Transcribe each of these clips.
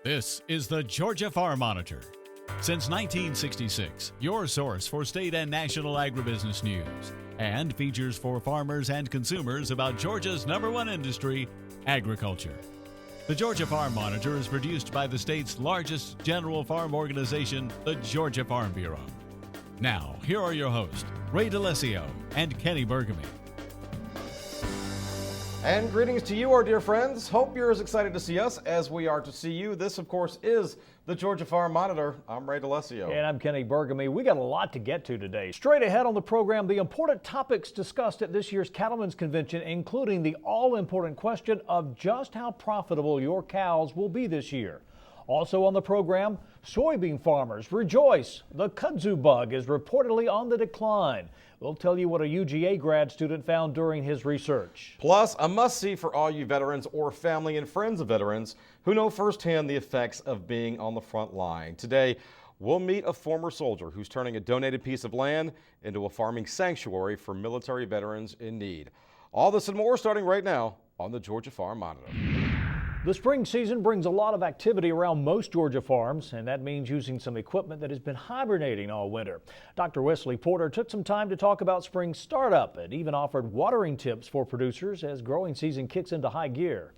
This is the Georgia Farm Monitor. Since 1966, your source for state and national agribusiness news, and features for farmers and consumers about Georgia's #1 industry, agriculture. The Georgia Farm Monitor is produced by the state's largest general farm organization, the Georgia Farm Bureau. Now, here are your hosts, Ray DeLessio and Kenny Bergamy. And greetings to you, our dear friends. Hope you're as excited to see us as we are to see you. This, of course, is the Georgia Farm Monitor. I'm Ray DeLessio. And I'm Kenny Bergamy. We got a lot to get to today. Straight ahead on the program, the important topics discussed at this year's Cattlemen's Convention, including the all-important question of just how profitable your cows will be this year. Also on the program, soybean farmers rejoice. The kudzu bug is reportedly on the decline. We'll tell you what a UGA grad student found during his research. Plus, a must-see for all you veterans or family and friends of veterans who know firsthand the effects of being on the front line. Today, we'll meet a former soldier who's turning a donated piece of land into a farming sanctuary for military veterans in need. All this and more starting right now on the Georgia Farm Monitor. The spring season brings a lot of activity around most Georgia farms, and that means using some equipment that has been hibernating all winter. Dr. Wesley Porter took some time to talk about spring startup and even offered watering tips for producers as growing season kicks into high gear.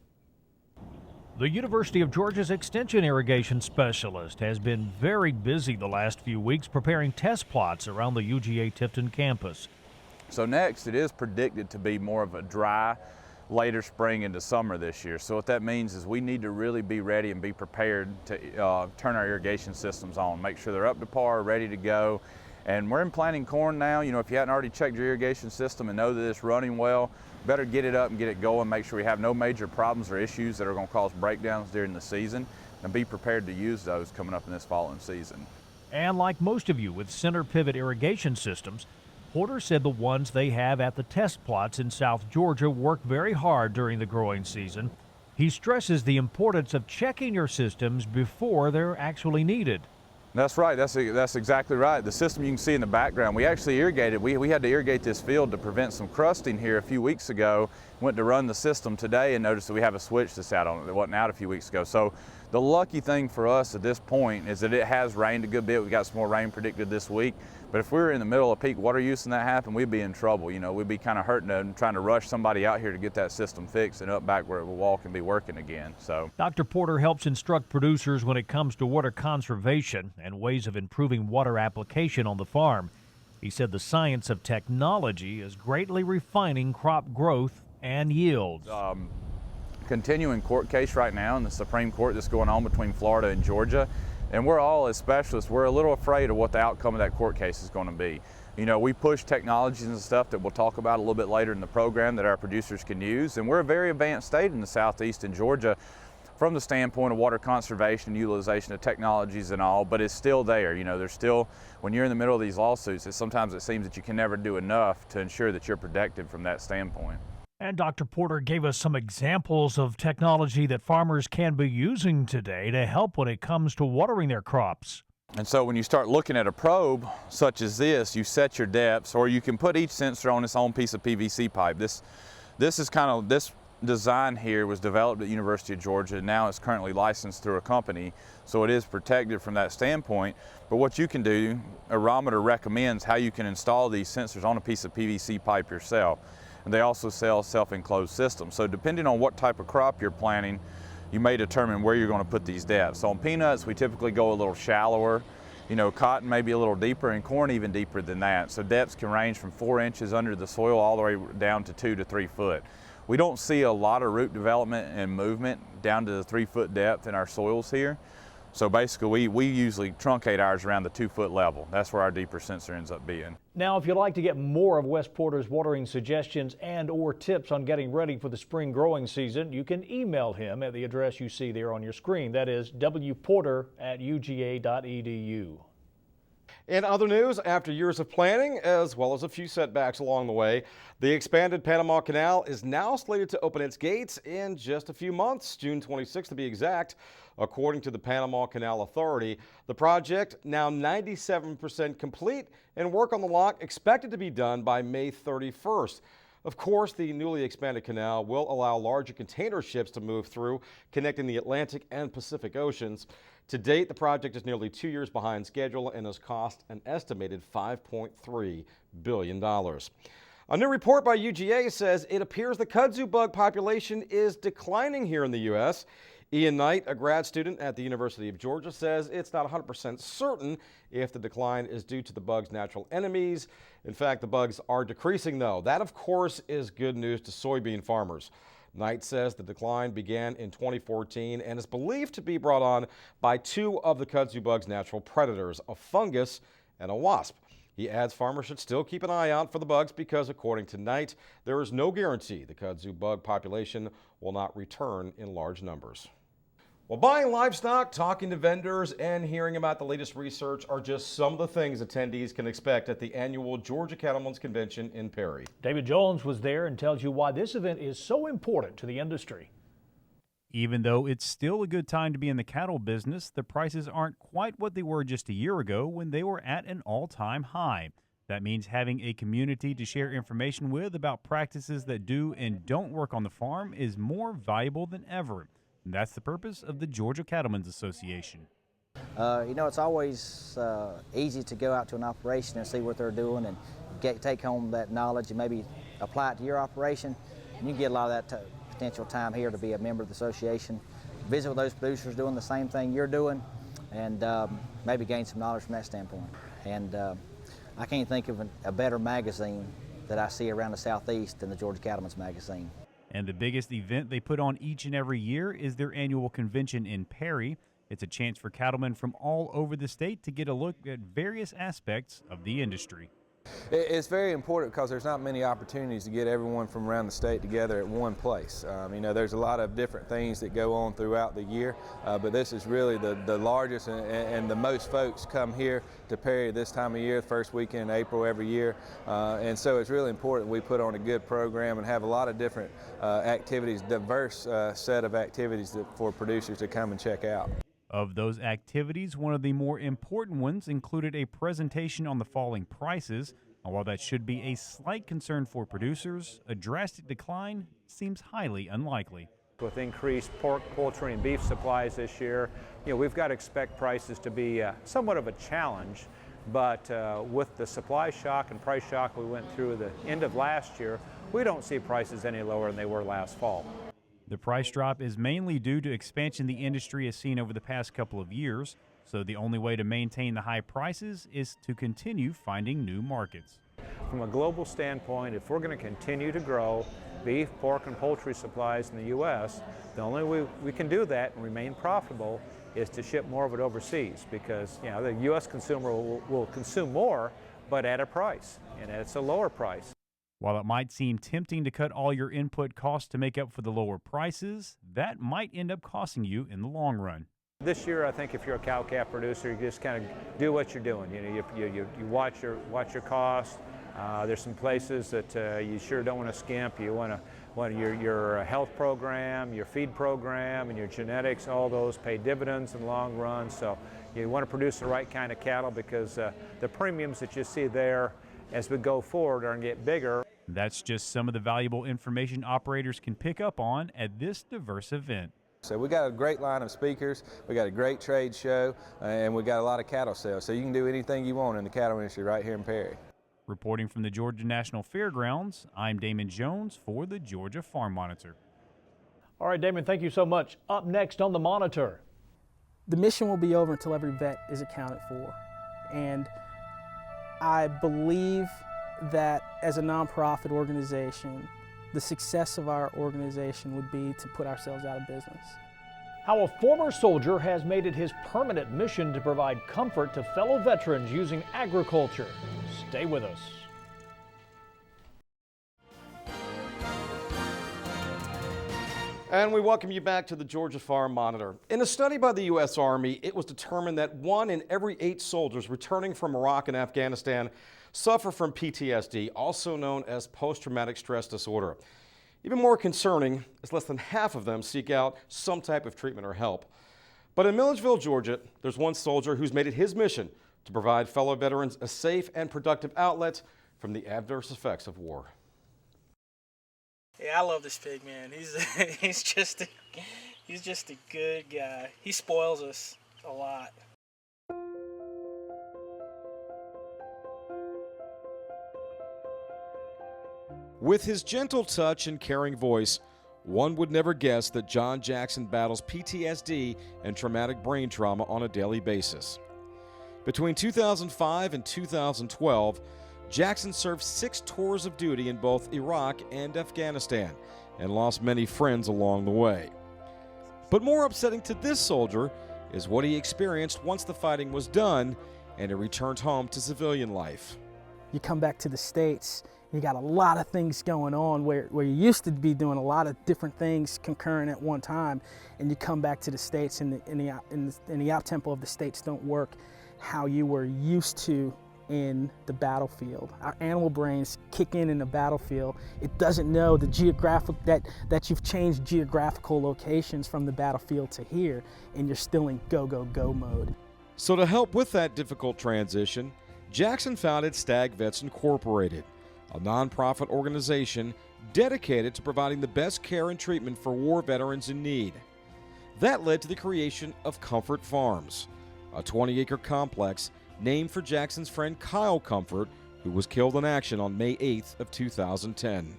The University of Georgia's Extension Irrigation Specialist has been very busy the last few weeks preparing test plots around the UGA Tifton campus. So next, it is predicted to be more of a dry, later spring into summer this year. So what that means is we need to really be ready and be prepared to turn our irrigation systems on, make sure they're up to par, ready to go. And we're in planting corn now. You know, if you hadn't already checked your irrigation system and know that it's running well, better get it up and get it going, make sure we have no major problems or issues that are going to cause breakdowns during the season, and be prepared to use those coming up in this following season. And like most of you with center pivot irrigation systems, Porter said the ones they have at the test plots in South Georgia work very hard during the growing season. He stresses the importance of checking your systems before they're actually needed. That's right. That's exactly right. The system you can see in the background, we actually irrigated. We had to irrigate this field to prevent some crusting here a few weeks ago. Went to run the system today and noticed that we have a switch that's out on it that wasn't out a few weeks ago. So the lucky thing for us at this point is that it has rained a good bit. We got some more rain predicted this week. But if we were in the middle of peak water use and that happened, we'd be in trouble. You know, we'd be kind of hurting and trying to rush somebody out here to get that system fixed and up back where it will walk and be working again. So Dr. Porter helps instruct producers when it comes to water conservation and ways of improving water application on the farm. He said the science of technology is greatly refining crop growth and yields. Continuing court case right now in the Supreme Court that's going on between Florida and Georgia. And we're all, as specialists, we're a little afraid of what the outcome of that court case is going to be. You know, we push technologies and stuff that we'll talk about a little bit later in the program that our producers can use. And we're a very advanced state in the southeast in Georgia from the standpoint of water conservation, utilization of technologies and all, but it's still there. You know, there's still, when you're in the middle of these lawsuits, sometimes it seems that you can never do enough to ensure that you're protected from that standpoint. And Dr. Porter gave us some examples of technology that farmers can be using today to help when it comes to watering their crops. And so when you start looking at a probe such as this, you set your depths, or you can put each sensor on its own piece of PVC pipe. This design here was developed at the University of Georgia, and now it's currently licensed through a company, so it is protected from that standpoint. But what you can do, Aerometer recommends how you can install these sensors on a piece of PVC pipe yourself. And they also sell self-enclosed systems. So depending on what type of crop you're planting, you may determine where you're going to put these depths. So on peanuts, we typically go a little shallower. You know, cotton maybe a little deeper, and corn even deeper than that. So depths can range from 4 inches under the soil all the way down to 2 to 3 foot. We don't see a lot of root development and movement down to the 3 foot depth in our soils here. So basically, we usually truncate ours around the 2 foot level. That's where our deeper sensor ends up being. Now, if you'd like to get more of Wes Porter's watering suggestions and/or tips on getting ready for the spring growing season, you can email him at the address you see there on your screen. That is wporter@uga.edu. In other news, after years of planning, as well as a few setbacks along the way, the expanded Panama Canal is now slated to open its gates in just a few months, June 26th to be exact. According to the Panama Canal Authority, the project now 97% complete and work on the lock expected to be done by May 31st. Of course, the newly expanded canal will allow larger container ships to move through, connecting the Atlantic and Pacific Oceans. To date, the project is nearly 2 years behind schedule and has cost an estimated $5.3 billion. A new report by UGA says it appears the kudzu bug population is declining here in the U.S. Ian Knight, a grad student at the University of Georgia, says it's not 100% certain if the decline is due to the bug's natural enemies. In fact, the bugs are decreasing, though. That, of course, is good news to soybean farmers. Knight says the decline began in 2014 and is believed to be brought on by two of the kudzu bug's natural predators, a fungus and a wasp. He adds farmers should still keep an eye out for the bugs because, according to Knight, there is no guarantee the kudzu bug population will not return in large numbers. Well, buying livestock, talking to vendors, and hearing about the latest research are just some of the things attendees can expect at the annual Georgia Cattlemen's Convention in Perry. David Jones was there and tells you why this event is so important to the industry. Even though it's still a good time to be in the cattle business, the prices aren't quite what they were just a year ago when they were at an all-time high. That means having a community to share information with about practices that do and don't work on the farm is more valuable than ever. And that's the purpose of the Georgia Cattlemen's Association. It's always easy to go out to an operation and see what they're doing and take home that knowledge and maybe apply it to your operation. And you get a lot of that potential time here to be a member of the association, visit with those producers doing the same thing you're doing, and maybe gain some knowledge from that standpoint. And I can't think of a better magazine that I see around the Southeast than the Georgia Cattlemen's Magazine. And the biggest event they put on each and every year is their annual convention in Perry. It's a chance for cattlemen from all over the state to get a look at various aspects of the industry. It's very important because there's not many opportunities to get everyone from around the state together at one place. There's a lot of different things that go on throughout the year, but this is really the largest and the most folks come here to Perry this time of year, the first weekend in April every year. And so it's really important we put on a good program and have a lot of different activities, diverse set of activities for producers to come and check out. Of those activities, one of the more important ones included a presentation on the falling prices. And while that should be a slight concern for producers, a drastic decline seems highly unlikely. With increased pork, poultry, and beef supplies this year, we've got to expect prices to be somewhat of a challenge. But with the supply shock and price shock we went through the end of last year, we don't see prices any lower than they were last fall. The price drop is mainly due to expansion the industry has seen over the past couple of years, so the only way to maintain the high prices is to continue finding new markets. From a global standpoint, if we're going to continue to grow beef, pork, and poultry supplies in the U.S., the only way we can do that and remain profitable is to ship more of it overseas, because the U.S. consumer will consume more, but at a price, and it's a lower price. While it might seem tempting to cut all your input costs to make up for the lower prices, that might end up costing you in the long run. This year, I think if you're a cow-calf producer, you just kind of do what you're doing. You watch your costs. There's some places that you sure don't want to skimp. You want your health program, your feed program, and your genetics. All those pay dividends in the long run. So you want to produce the right kind of cattle, because the premiums that you see there as we go forward are going to get bigger. That's just some of the valuable information operators can pick up on at this diverse event. So we got a great line of speakers, we got a great trade show, and we got a lot of cattle sales. So you can do anything you want in the cattle industry right here in Perry. Reporting from the Georgia National Fairgrounds, I'm Damon Jones for the Georgia Farm Monitor. All right, Damon, thank you so much. Up next on the Monitor. The mission will be over until every vet is accounted for. And I believe that as a nonprofit organization, the success of our organization would be to put ourselves out of business. How a former soldier has made it his permanent mission to provide comfort to fellow veterans using agriculture. Stay with us. And we welcome you back to the Georgia Farm Monitor. In a study by the U.S. Army, it was determined that 1 in every 8 soldiers returning from Iraq and Afghanistan suffer from PTSD, also known as post-traumatic stress disorder. Even more concerning is less than half of them seek out some type of treatment or help. But in Milledgeville, Georgia, there's one soldier who's made it his mission to provide fellow veterans a safe and productive outlet from the adverse effects of war. Yeah, I love this pig, man. He's just a good guy. He spoils us a lot. With his gentle touch and caring voice, one would never guess that John Jackson battles PTSD and traumatic brain trauma on a daily basis. Between 2005 and 2012, Jackson served 6 tours of duty in both Iraq and Afghanistan and lost many friends along the way. But more upsetting to this soldier is what he experienced once the fighting was done and he returned home to civilian life. You come back to the States, you got a lot of things going on where you used to be doing a lot of different things concurrent at one time, and you come back to the States and the out-tempo of the States don't work how you were used to in the battlefield. Our animal brains kick in the battlefield. It doesn't know the that you've changed geographical locations from the battlefield to here, and you're still in go, go, go mode. So to help with that difficult transition, Jackson founded Stag Vets Incorporated, a nonprofit organization dedicated to providing the best care and treatment for war veterans in need. That led to the creation of Comfort Farms, a 20-acre complex named for Jackson's friend Kyle Comfort, who was killed in action on May 8th of 2010.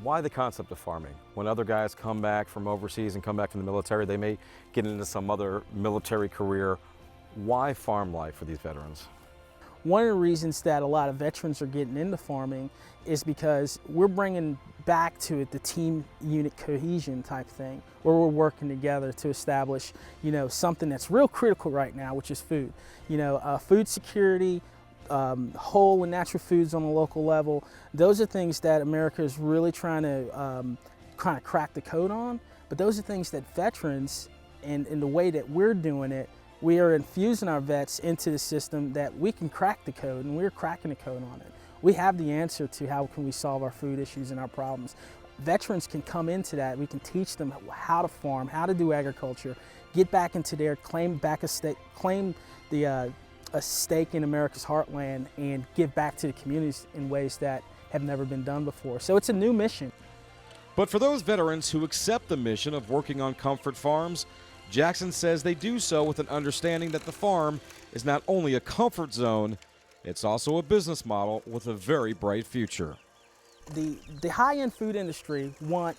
Why the concept of farming? When other guys come back from overseas and come back from the military, they may get into some other military career. Why farm life for these veterans? One of the reasons that a lot of veterans are getting into farming is because we're bringing back to it the team unit cohesion type thing, where we're working together to establish, something that's real critical right now, which is food. Food security, whole and natural foods on a local level. Those are things that America is really trying to crack the code on. But those are things that veterans, and in the way that we're doing it, we are infusing our vets into the system that we can crack the code, and we're cracking the code on it. We have the answer to how can we solve our food issues and our problems. Veterans can come into that. We can teach them how to farm, how to do agriculture, get back into there, claim a stake in America's heartland, and give back to the communities in ways that have never been done before. So it's a new mission. But for those veterans who accept the mission of working on Comfort Farms, Jackson says they do so with an understanding that the farm is not only a comfort zone, it's also a business model with a very bright future. The high-end food industry want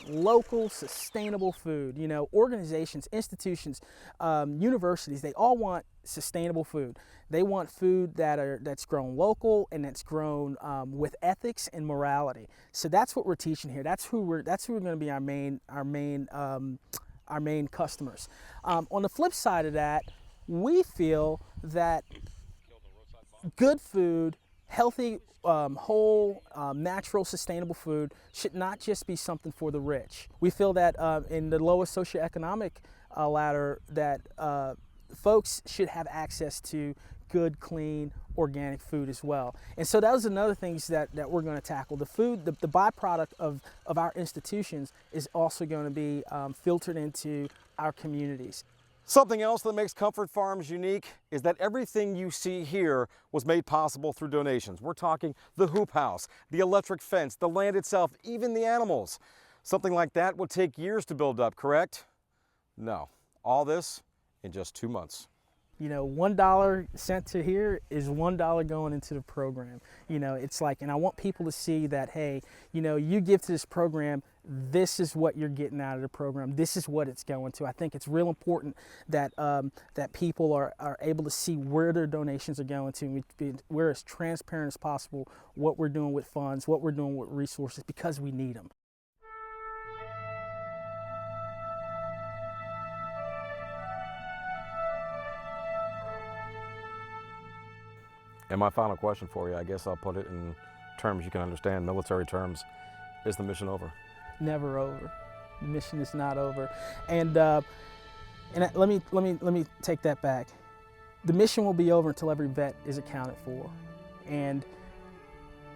local, sustainable food. Organizations, institutions, universities, they all want sustainable food. They want food that's grown local and that's grown with ethics and morality. So that's what we're teaching here. That's who we're going to be our main customers. On the flip side of that, we feel that good food, healthy, whole, natural, sustainable food should not just be something for the rich. We feel that in the lowest socioeconomic ladder that folks should have access to good, clean, organic food as well. And so that was another things that we're going to tackle. The food, the byproduct of our institutions is also going to be filtered into our communities. Something else that makes Comfort Farms unique is that everything you see here was made possible through donations. We're talking the hoop house, the electric fence, the land itself, even the animals. Something like that would take years to build up, correct? No, all this in just 2 months. $1 sent to here is $1 going into the program. It's like, and I want people to see that, hey, you give to this program, this is what you're getting out of the program. This is what it's going to. I think it's real important that that people are able to see where their donations are going to. We're as transparent as possible what we're doing with funds, what we're doing with resources, because we need them. And my final question for you, I guess I'll put it in terms you can understand, military terms. Is the mission over? Never over. The mission is not over. And let me take that back. The mission will be over until every vet is accounted for. And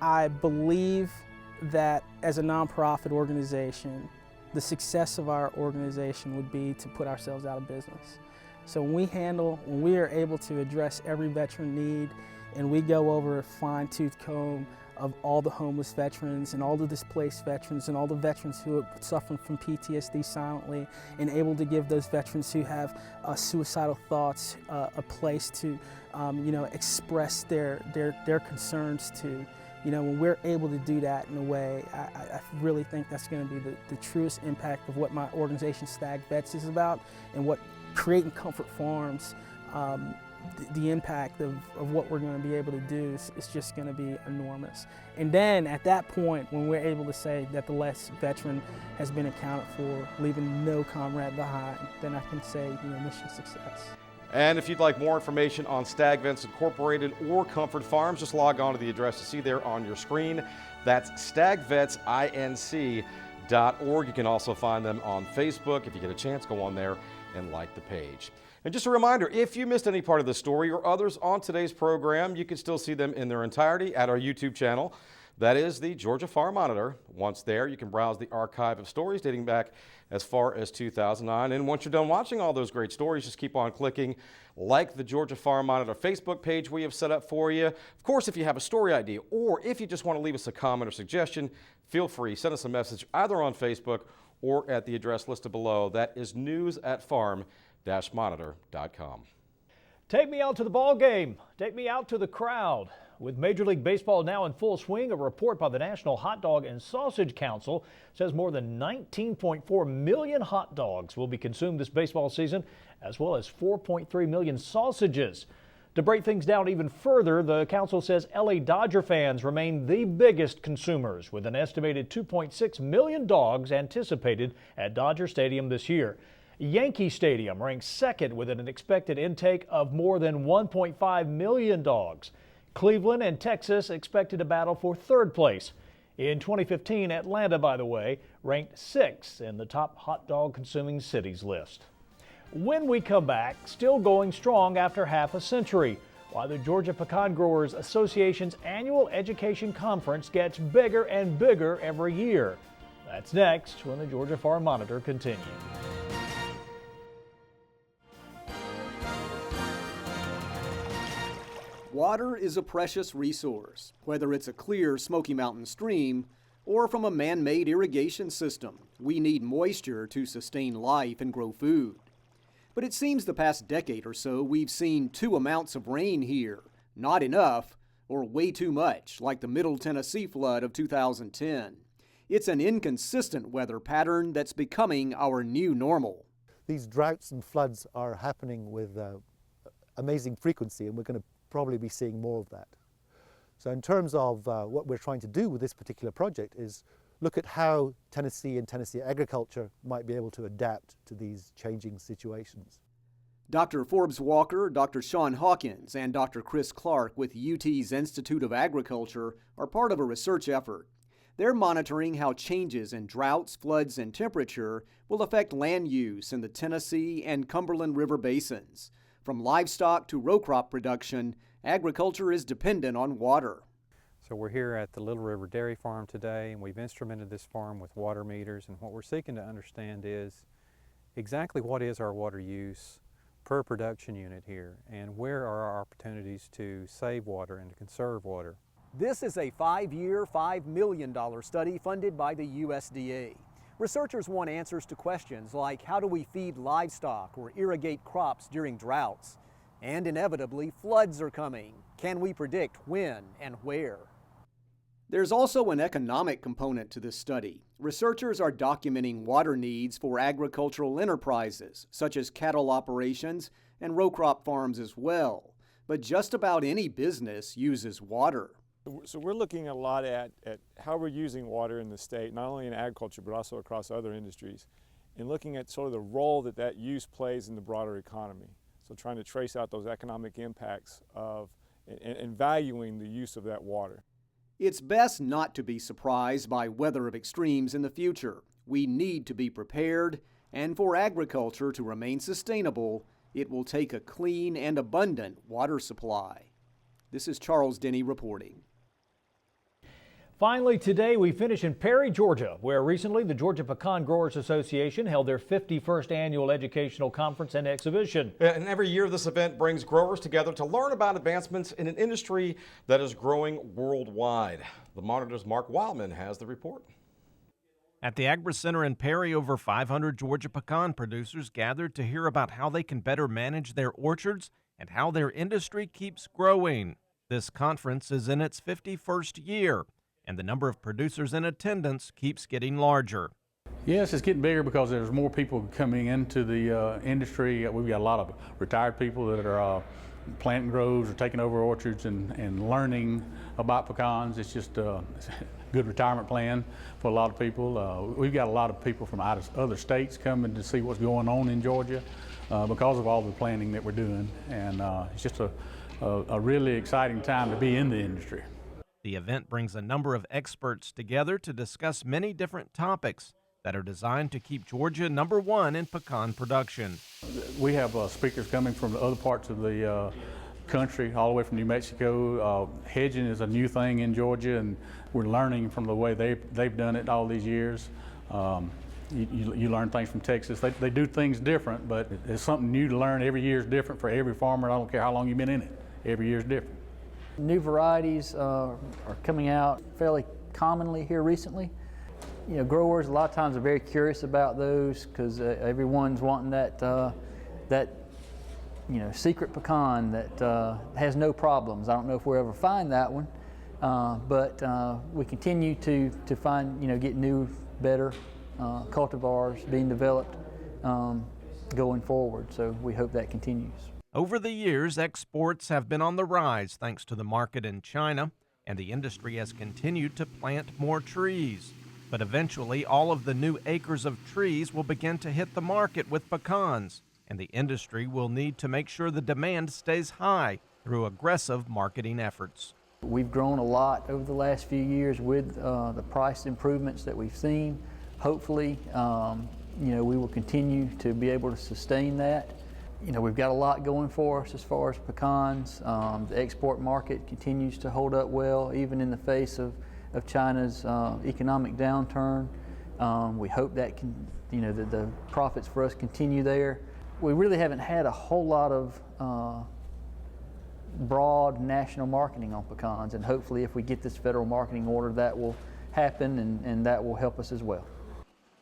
I believe that as a nonprofit organization, the success of our organization would be to put ourselves out of business. So when we are able to address every veteran need, and we go over a fine-tooth comb of all the homeless veterans and all the displaced veterans and all the veterans who are suffering from PTSD silently, and able to give those veterans who have suicidal thoughts a place to express their concerns to. When we're able to do that in a way, I really think that's going to be the truest impact of what my organization, Stag Vets, is about, and what creating comfort farms, the impact of what we're going to be able to do is just going to be enormous. And then at that point, when we're able to say that the last veteran has been accounted for, leaving no comrade behind, then I can say, mission success. And if you'd like more information on Stag Vets Incorporated or Comfort Farms, just log on to the address you see there on your screen. That's stagvetsinc.org. You can also find them on Facebook. If you get a chance, go on there and like the page. And just a reminder, if you missed any part of the story or others on today's program, you can still see them in their entirety at our YouTube channel. That is the Georgia Farm Monitor. Once there, you can browse the archive of stories dating back as far as 2009. And once you're done watching all those great stories, just keep on clicking like the Georgia Farm Monitor Facebook page we have set up for you. Of course, if you have a story idea or if you just want to leave us a comment or suggestion, feel free. Send us a message either on Facebook or at the address listed below. That is news@farm-monitor.com. Take me out to the ball game. Take me out to the crowd. With Major League Baseball now in full swing, a report by the National Hot Dog and Sausage Council says more than 19.4 million hot dogs will be consumed this baseball season, as well as 4.3 million sausages. To break things down even further, the council says LA Dodger fans remain the biggest consumers, with an estimated 2.6 million dogs anticipated at Dodger Stadium this year. Yankee Stadium ranks second with an expected intake of more than 1.5 million dogs. Cleveland and Texas expected to battle for third place. In 2015, Atlanta, by the way, ranked sixth in the top hot dog consuming cities list. When we come back, still going strong after half a century, while the Georgia Pecan Growers Association's annual education conference gets bigger and bigger every year. That's next when the Georgia Farm Monitor continues. Water is a precious resource, whether it's a clear Smoky Mountain stream or from a man-made irrigation system. We need moisture to sustain life and grow food. But it seems the past decade or so we've seen two amounts of rain here, not enough or way too much, like the Middle Tennessee flood of 2010. It's an inconsistent weather pattern that's becoming our new normal. These droughts and floods are happening with amazing frequency, and we're going to probably be seeing more of that. So in terms of what we're trying to do with this particular project is look at how Tennessee and Tennessee agriculture might be able to adapt to these changing situations. Dr. Forbes Walker, Dr. Sean Hawkins, and Dr. Chris Clark with UT's Institute of Agriculture are part of a research effort. They're monitoring how changes in droughts, floods, and temperature will affect land use in the Tennessee and Cumberland River basins. From livestock to row crop production, agriculture is dependent on water. So we're here at the Little River Dairy Farm today, and we've instrumented this farm with water meters, and what we're seeking to understand is exactly what is our water use per production unit here, and where are our opportunities to save water and to conserve water. This is a 5-year, $5 million study funded by the USDA. Researchers want answers to questions like how do we feed livestock or irrigate crops during droughts? And inevitably, floods are coming. Can we predict when and where? There's also an economic component to this study. Researchers are documenting water needs for agricultural enterprises, such as cattle operations and row crop farms as well. But just about any business uses water. So we're looking a lot at how we're using water in the state, not only in agriculture, but also across other industries, and looking at sort of the role that use plays in the broader economy. So trying to trace out those economic impacts of and valuing the use of that water. It's best not to be surprised by weather of extremes in the future. We need to be prepared, and for agriculture to remain sustainable, it will take a clean and abundant water supply. This is Charles Denny reporting. Finally, today we finish in Perry, Georgia, where recently the Georgia Pecan Growers Association held their 51st annual educational conference and exhibition. And every year this event brings growers together to learn about advancements in an industry that is growing worldwide. The Monitor's Mark Wildman has the report. At the Agri Center in Perry, over 500 Georgia pecan producers gathered to hear about how they can better manage their orchards and how their industry keeps growing. This conference is in its 51st year, and the number of producers in attendance keeps getting larger. Yes, it's getting bigger because there's more people coming into the industry. We've got a lot of retired people that are planting groves or taking over orchards and learning about pecans. It's just a good retirement plan for a lot of people. We've got a lot of people from other states coming to see what's going on in Georgia because of all the planting that we're doing, and it's just a really exciting time to be in the industry. The event brings a number of experts together to discuss many different topics that are designed to keep Georgia #1 in pecan production. We have speakers coming from the other parts of the country, all the way from New Mexico. Hedging is a new thing in Georgia, and we're learning from the way they've done it all these years. You learn things from Texas. They do things different, but it's something new to learn. Every year is different for every farmer. I don't care how long you've been in it. Every year is different. New varieties are coming out fairly commonly here recently. You know, growers a lot of times are very curious about those because everyone's wanting that secret pecan that has no problems. I don't know if we'll ever find that one, but we continue to find, get new, better cultivars being developed going forward. So we hope that continues. Over the years, exports have been on the rise thanks to the market in China, and the industry has continued to plant more trees. But eventually, all of the new acres of trees will begin to hit the market with pecans, and the industry will need to make sure the demand stays high through aggressive marketing efforts. We've grown a lot over the last few years with the price improvements that we've seen. Hopefully, we will continue to be able to sustain that. We've got a lot going for us as far as pecans. The export market continues to hold up well, even in the face of China's economic downturn. We hope that the profits for us continue there. We really haven't had a whole lot of broad national marketing on pecans, and hopefully if we get this federal marketing order, that will happen and that will help us as well.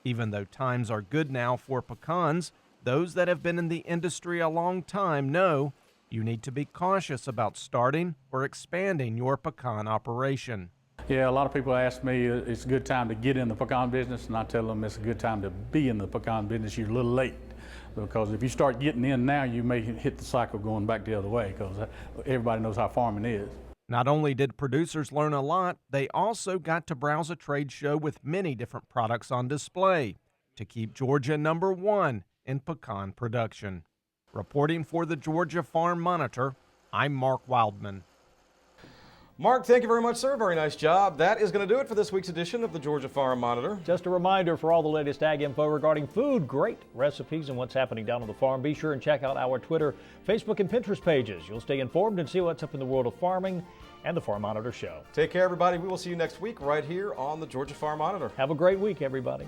Even though times are good now for pecans, those that have been in the industry a long time know you need to be cautious about starting or expanding your pecan operation. Yeah, a lot of people ask me it's a good time to get in the pecan business, and I tell them it's a good time to be in the pecan business. You're a little late, because if you start getting in now, you may hit the cycle going back the other way, because everybody knows how farming is. Not only did producers learn a lot, they also got to browse a trade show with many different products on display to keep Georgia #1 in pecan production. Reporting for the Georgia Farm Monitor, I'm Mark Wildman. Mark, thank you very much, sir. Very nice job. That is going to do it for this week's edition of the Georgia Farm Monitor. Just a reminder, for all the latest ag info regarding food, great recipes, and what's happening down on the farm, be sure and check out our Twitter, Facebook, and Pinterest pages. You'll stay informed and see what's up in the world of farming and the Farm Monitor Show. Take care, everybody. We will see you next week right here on the Georgia Farm Monitor. Have a great week, everybody.